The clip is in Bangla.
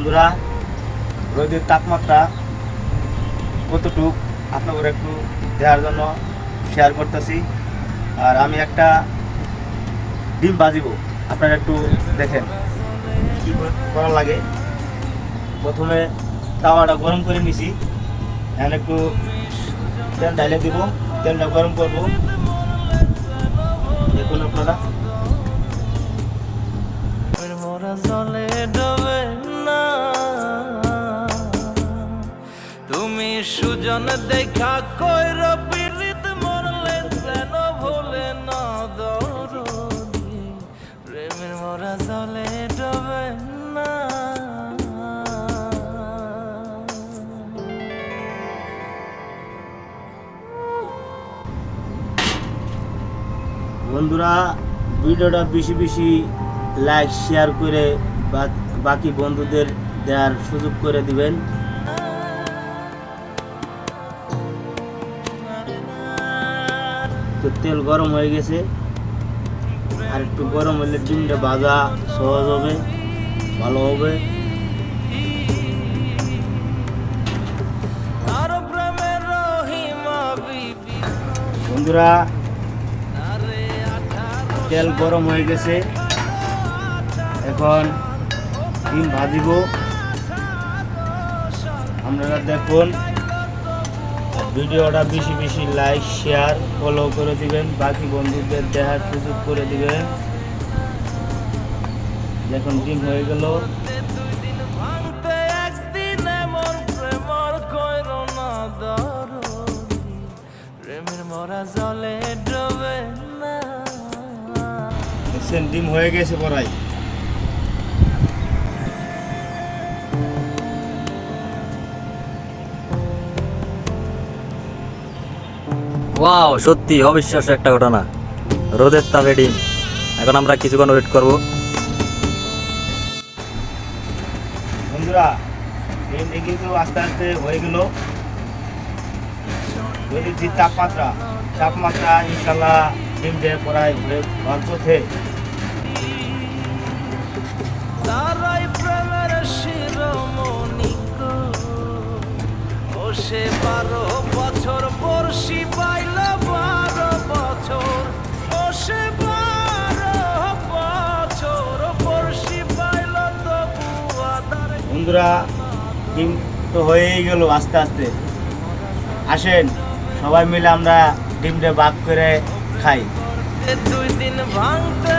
বন্ধুরা, রোদের তাপমাত্রা কতটুকু আপনাদের একটু দেওয়ার জন্য শেয়ার করতেছি। আর আমি একটা ডিম ভাজিব, আপনারা একটু দেখেন কী করা লাগে। প্রথমে তাওয়াটা গরম করে নিছি, এখন একটু তেল ঢালে দিব, তেলটা গরম করব। দেখুন আপনারা, তুমি সুজন দেখা কইর পীড়িত মরলে যেন ভুলে না দরদি প্রেমের মোরা জলে ডবে না। বন্ধুরা ভিডিওটা বেশি বেশি লাইক শেয়ার করে বাকি বন্ধুদের দেওয়ার সুযোগ করে দিবেন। তো তেল গরম হয়ে গেছে, আর একটু গরম হলে ডিমটা ভাজা সহজ হবে, ভালো হবে। বন্ধুরা তেল গরম হয়ে গেছে, এখন ডিম ভাজিব। আপনারা দেখুন, ভিডিওটা বেশি বেশি লাইক শেয়ার ফলো করে দিবেন, বাকি বন্ধুদের দেখার সুযোগ করে দিবেন। দেখুন ডিম হয়ে গেল। দেখছেন ডিম হয়ে গেছে পড়াই। ওয়াও, সত্যি অবিশ্বাস্য একটা ঘটনা। রোদের তাপে ডিম। এখন আমরা কিছুক্ষণ ওয়েট করব। বন্ধুরা ডিমটা কিন্তু আস্তে আস্তে হয়ে গেল। রোদের যে তাপমাত্রা ইনশাল্লাহ ডিমটা পড়ায় হওয়ার পথে। তারাই প্রেমের শিরোমণি ও সে 12 বছর বর্ষি পাইল 12 বছর, ও সে 12 বছর বর্ষি পাইল তবু আদার। বন্ধুরা ডিম তো হয়েই গেল আস্তে আস্তে। আসেন সবাই মিলে আমরা ডিমটা ভাগ করে খাই। 2 দিন ভাঙতে